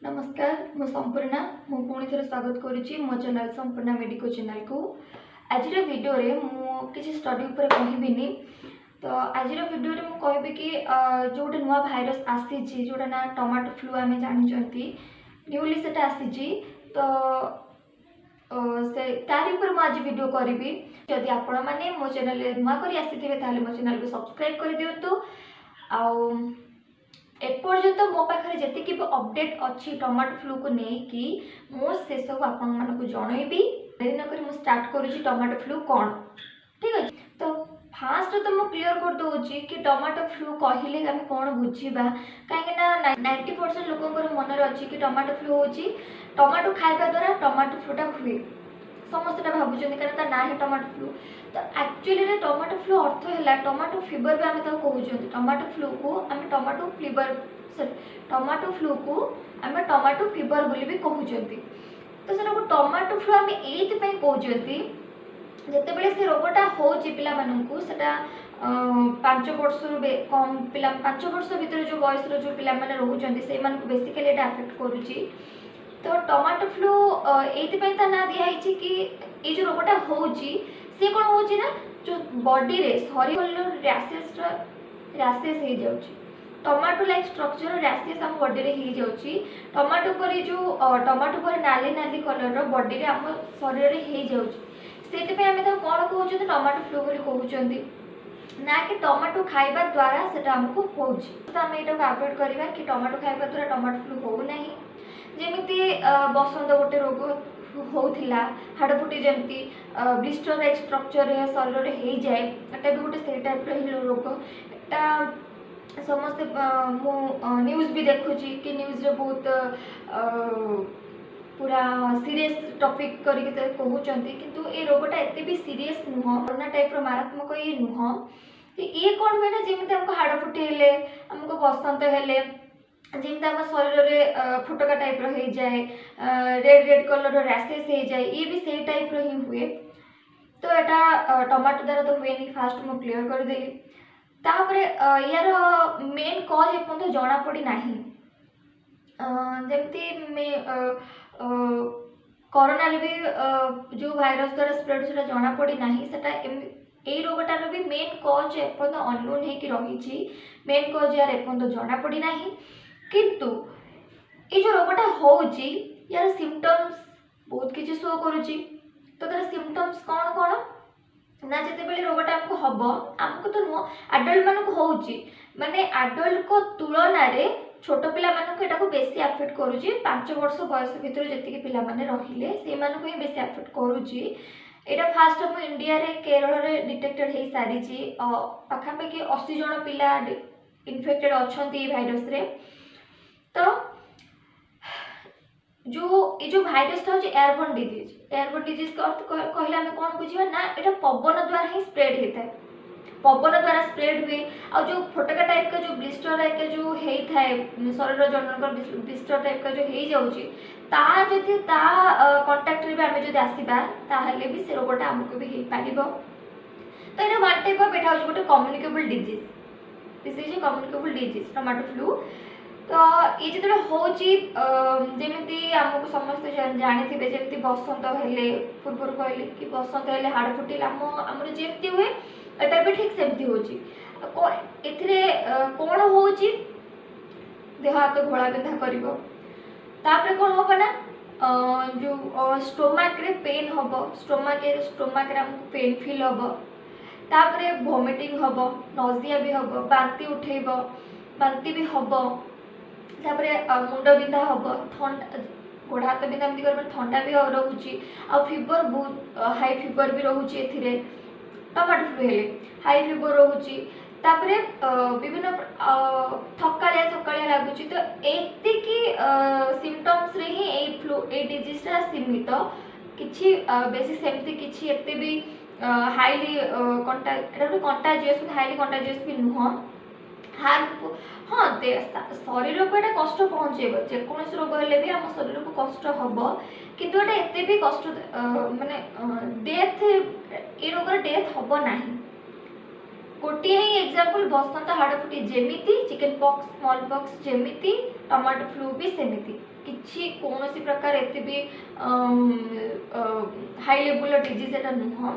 नमस्कार मु संपूर्णा मु पुणी थे स्वागत करुच्ची मो चैनल संपूर्णा मेडिको चैनल को। आज वीडियो रे मु किसी स्टडी ऊपर कहबिनी। तो आज वीडियो रे मु कहबी कि जो गोटे नुआ भाइरस आसी जोटा ना टमाटो फ्लू आम जानी न्यूली से आसी तो से तारी ऊपर मु आज वीडियो करी। जदि आपण मैंने मो चैनल नुआ कर आसी मो चैनल को सब्सक्राइब कर दिंतु। एपर्यंत मो पाखे जी अपडेट अच्छी टमाटो फ्लू को लेकिन मुझे सब आपण जनइबी। देरी नक स्टार्ट करुँच टमाटो फ्लू कौन ठीक अच्छे। तो फास्ट तो मुझे क्लीयर कर दूसरी कि टमाटो फ्लू कहले आम कौन बुझा कहीं 90% लोक मन अच्छी कि टमाटो फ्लू हूँ टमाटो खाଇବା द्वारा टमाटो फ्लूटा हुए समस्त भावुं कारण ना है टमाटो फ्लू। तो एक्चुअली टमाटो फ्लू अर्थ है टमाटो फीवर भी आम कहते टमाटो फ्लू को आम टमाटो फ्लू को आम टमाटो फीवर बोली भी कहते। तो से टमाटो फ्लू आम ये कहते जितेबाला से रोगटा हो पाला सेटा 5 वर्ष कम पिला 5 वर्ष भितर जो बयस जो पाने रोचे से बेसिकली एफेक्ट करुच्ची। तो टमाटो फ्लू ये ना दिखाई कि ये जो रोगटा हो सी कौन हो जो बॉडी रे शरीर रैसेस हो जाउची टमाटो लाइक स्ट्रक्चर रैसेस आम बॉडी रे हो जाउची। टमाटो पर जो टमाटो पर नाली नाली कलर रो बॉडी रे आम शरीर रे हो जाउची सेति आम कौन कहते टमाटो फ्लू बोली कहते ना कि टमाटो खाइबा द्वारा सेटा हमको होउची। तो आम एटा अवॉइड करबा कि टमाटो खाइबा द्वारा टमाटो फ्लू हो नहीं। जेमिति बसंत गोटे रोग होता हाड़फुटी जमी ब्लिस्टर लाइक स्ट्रक्चर शरीर में हो जाए एटा भी गोटे से टाइप रोग। एटा समस्ते न्यूज भी देखुची कि न्यूज रे बहुत पूरा सीरियस टॉपिक करके कहते किंतु ये रोगटा एत भी सीरियस नुह कोरोना टाइप मारात्मक ये नुह कि ये कौन हुए ना जमी आमको हाड़फुटी हेले आमको बसंत हेले जमी आम शरीर में फुटका टाइप हो जाए रेड रेड कलर रैसेस हो जाए ये भी से टाइप ही हुए। तो यहाँ टमाटो द्वारा तो हुए नहीं फास्ट मुझे क्लीयर करदेली। तापर यार मेन कज एपर्तंत जना पड़ी ना जमती कोरोना भी जो भाइरस द्वारा स्प्रेड से जना पड़ी ना यही रोगटार भी मेन कज एपर्तंत अननोन होगी मेन कज यार एपर्तंत जना पड़ी ना किंतु ये जो रोगटा हो यार सिम्पटम्स बहुत किसी शो करुच्ची। तो तार सिम्पटम्स कौन कौन ना जिते रोगटा आमको हम आमको तो नुह आडल्ट मानक हो माने आडल्ट को तुलन में छोट पिला को बेसी अफेक्ट करुच्ची 5 वर्ष बयस भर जी पिला माने रहिले से मानक ही बेसी अफेक्ट करुच्ची। एटा फास्ट हम इंडिया रे केरल रे डिटेक्टेड हो सारी पाखापाखि 80 जन पिला इन्फेक्टेड अच्छा भाइरस रे। तो जो भाइरस हूँ एयरबोर्न डिजीज का अर्थ कहले आम कौन बुझा ना यहाँ पवन द्वारा ही स्प्रेड होता है पवन द्वारा स्प्रेड हुए और जो फोटका टाइप का जो ब्लिस्टर टाइप का जो होता है शरीर जनकर ब्लिस्टर टाइप का जो हो जाऊँगी जदि कंटाक्ट रे भी आम जब आसवा भी से रोगटा आमको भी हो पार। तो यहाँ वन टाइप ऑफ एटा हूँ गोटे communicable disease this is a communicable disease tomato flu. तो ये जो होमती आमको समस्त जानी थे जमी बसंत हेले पूर्व कहले कि बसंत हेले हाड़ फुटिला आमर जमी हुए एटा भी ठीक सेमती हो कौन हो देह हाथ घोला बिंधा कर कौन हम ना जो स्टोमाक रे पेन हम स्टोमाक रे आमको पेन फील हम तापरे वोमिटिंग हम नजिया भी हम बांती उठेब बांती भी हम तापरे मुंड बिंधा हम ठंडा गोड़ हाथ बिंधा एमती कर ठंडा भी रोचे आ फीवर बहुत हाई फीवर भी रोचे टमाटो फ्लू हेले हाई फीवर रोचे तापरे विभिन्न थकालिया थकालिया लगुच। तो एतिकी सिम्पटम्स रे ही ए फ्लू ए डिजीजटा सीमित किछि बेसी सेमती किछि एते भी हाईली कंटाजियस हाईली कंटाजियस भी नुह हार्मफुल। हाँ शरीर को यहाँ कष्ट पहुँचेब जेकोसी रोग हेले भी आम शरीर को कष्ट हम किंतु एटा एते भी कष्ट माने डेथ ए रोगर डेथ हम ना गोटे ही एग्जांपल बसंत हाड़फुटी जेमिति चिकन पॉक्स स्मॉल पॉक्स जेमिति टमाटो फ्लू भी सेमिति किछि कौन प्रकार एत भी हाई लेवल डिजीज एटा नुह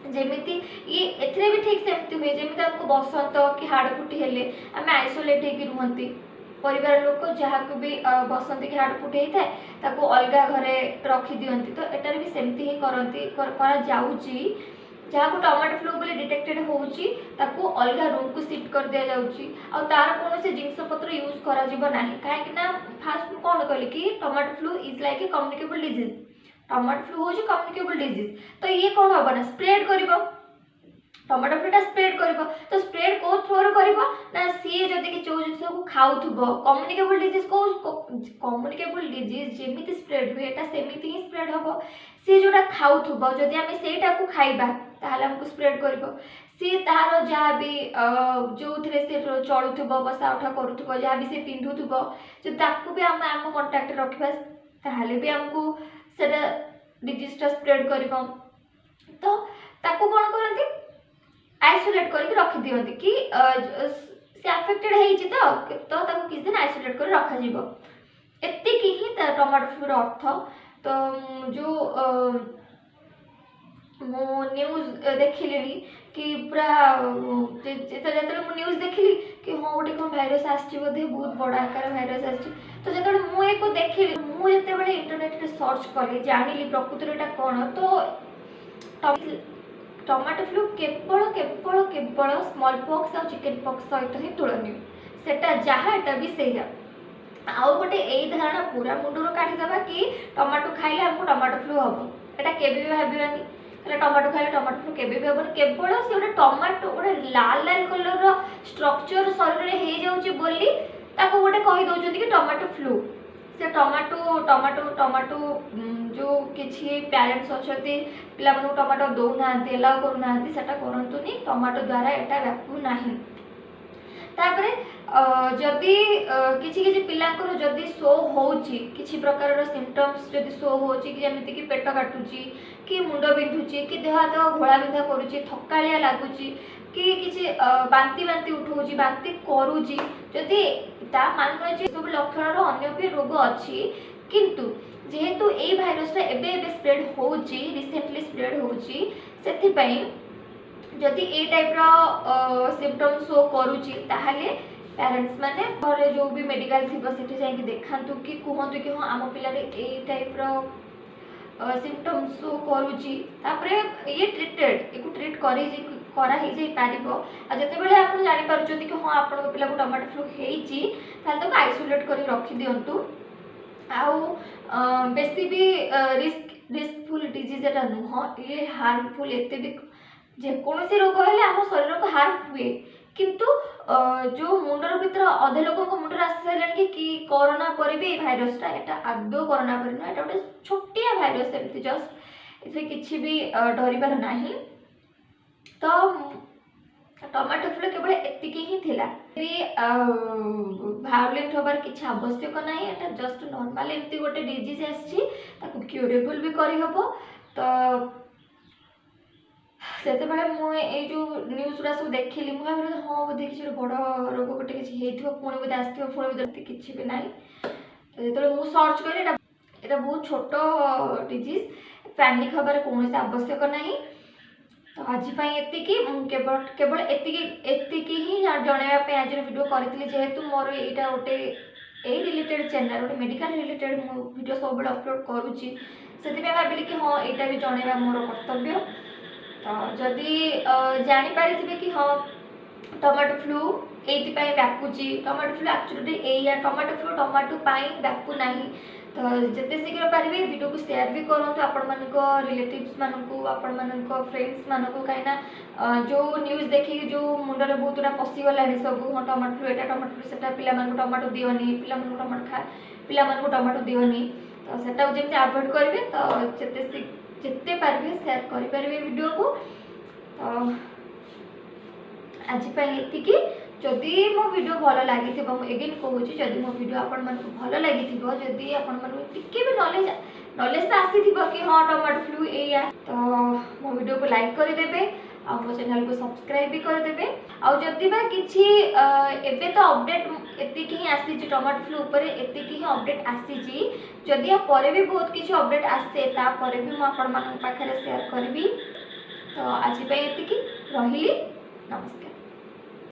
जेमिति ये एथरे भी ठीक सेमती हुए जेमिति हमको बसंत कि हाड़ फुटी हेले आम आइसोलेट होगी रुहंती परिवार लोक जहाँ को भी बसंत कि हाड़ फुटी होता है ताको अलगा घरे रखी दियंती तो एटार भी सेमती ही करंती करा जाउची जहाँ को टमाटो फ्लू बोले डिटेक्टेड होउची ताको अलगा रूम को शिफ्ट कर दिया जाउची आ तार कौन से जिनस पत्र यूज करा जिवो नाही काहे कि ना फास्ट में कोन कहली कि tomato flu is like a communicable disease tomato flu हो कम्युनिकेबल डिजीज तो ये कौन हम ना स्प्रेड कर टमाटो फ्लूटा स्प्रेड कर तो स्प्रेड कौ थ्रो कर ना सी जदि कि जो जिन को खाऊब कम्युनिकेबल डिजीज को कम्युनिकेबल डिजीज जमी स्प्रेड हुए सेमती ही स्प्रेड हम सी जोटा खाऊब जदि आम से खाइबा ताहले हमको स्प्रेड कर सी तार जहाँ भी जो थे से चलुब बसा उठा करुब जहाँ भी से पिंधुब जो ताकू भी आम आम कंटाक्ट रखा ताहले भी आमको सेटा डिजीजटा स्प्रेड कर तो ताकू कौन करती आइसोलेट करके रखी दियंती कि से अफेक्टेड होइछि तो ताकू किछ दिन आइसोलेट कर रखा जीवो एतिकी ही टमाटो फ्लूर अर्थ तो जो मो न्यूज देखिली कि पूरा जो न्यूज देखिली कि हाँ गोटे कौन भाइरस आसछि बोधे बहुत बड़ा आकार भाइरस आसछि तो जो मुझे देखिली मुझे इंटरनेट रे सर्च कली जानिली प्रकृति एटा कौन तो टमाटो फ्लू केवल केवल केवल स्मॉल पॉक्स और चिकन पॉक्स सहित ही तुलनीय सेटा जहाँ एटा भी से आउ गोटे यही धारणा पूरा मुंडर काटिदेवा कि टमाटो खाइले हमको टमाटो फ्लू हम एटा केबे भी भाबिबानी टमाटो खाइले टमाटो फ्लू केबे भी हेबनी केवल से गोटे टमाटो गोटे लाल लाल कलर स्ट्रक्चर शरीर में हो जाउची बोली ताको गोटे कहि दउचंती कि टमाटो फ्लू से टमाटो टमाटो टमाटो जो किसी पेरेंट्स अच्छा पिला टमाटो दौना एलाउ करूना करतुनि टमाटो द्वारा एटा व्यापू नाही तापरे जदि किछि किछि पिलांकर जदि शो होउची किछि प्रकार सिम्पटम्स जदि शो होउची कि जेमिति कि पेट काटुची कि मुंड बिंधुची कि देह हाथ घोला बिंधा करूची थकालिया लागुची कि किछि बांती बांती उठौची बांती करूची जदि ता मान जे सब लक्षण रो अन्य भी रोग अछि किंतु जेहेतु ए भाइरसटा एबे एबे स्प्रेड होउची रिसेंटली स्प्रेड होउची सेथि पई जदि ए टाइप रो सिम्पटम शो करूची ताहाले पेरेंट्स माने घरे जो भी मेडिकल थिबो सेठी जाई कि देखांतु कि कहंतु कि हां आम पिला रे ए टाइप रो सिम्पटम शो करूची तापरे ये ट्रीटेड एको ट्रीट करा ही जाई पारिबो आ जते बेले आपण जानि पारुचंती कि हां आपण पिला को टमाटो फ्लू हेइची ताले तो आइसोलेट करी रखि दियंतु आउ बेसी भी रिस्कफुल डिजीज एटा नुह ये हार्मफुल एते भी जेकोसी रोग है आम शरीर को हार्म हुए किंतु जो मुंडर भीतर अधे लोक मुंडर आसी सारे कि कोरोना पर भी भाइरसटा एटा आदौ कोरोना पर नुह एटा गोटे छोटिया भाइरस एमती जस्ट इथे किछि भी डरिबार नाही तो टमाटो फ्लू केवल एतिकी ही थिला भायोलेंट होबार किछि आवश्यक नाही एटा जस्ट नॉर्मल एमती गोटे डिजीज आछि ताकू क्यूरेबल भी करि हबो तो से मुझे जो न्यूज गुड़ा सब देखिली मुझे भाई हाँ बोधे किसी बड़ रोग गोटे किसी पुणी बोधे आस पुणी बोधे किसी भी ना तो जो मुझे सर्च करी यहाँ बहुत छोट डिजीज पैनिक हबार कौन आवश्यक ना तो आज एतिकी केवल केवल एतिकी ही जनवाई आज वीडियो करी जेहेतु मोर यहाँ गोटे ए रिलेटेड चैनल गोटे मेडिकल रिलेटेड वीडियो सब अपलोड करुँची से भाविली कि हाँ यहाँ भी जनवा मोर कर्तव्य तो जदि जानीपारे कि हाँ टमाटो फ्लू ये व्यापुची टमाटो फ्लू एक्चुअली या टमाटो फ्लू टमाटो व्यापू ना तो जिते शीघ्र पारे वीडियो को शेयर भी करूँ आपण मान रिलेटिव्स मानू आपण मान फ्रेंड्स मानू कहीं जो न्यूज देखिए जो मुंडे बहुत गुड़ा पशिगला सब हाँ टमाटो फ्लू यहाँ टमाटो फ्लू से पिला टमाटो दिवनी पिला टमाटो पिला टमाटो दिवनी तो सेटा जमी आभोड करेंगे तो जिते पारे शेयर करें वीडियो को तो आज एतिकी जदि मो वीडियो भल लगी एगेन कहूँ जदि मो वीडियो आपण मन भल लगी जदि आपण टिके भी नॉलेज तो आसी कि हाँ टमाटो फ्लू या तो मो वीडियो को लाइक करदे आ मो चैनल को सब्सक्राइब भी करदेवे। आउ जदि बा किछि एबे तो अपडेट एतिक ही आसी टमाटो फ्लू ऊपर एतिक ही अपडेट आसी जदि या परे भी बहुत किछि अपडेट आसे ता परे भी मो आपण मानक पाखरे शेयर करबी। तो आज एतिक रहिली, नमस्कार।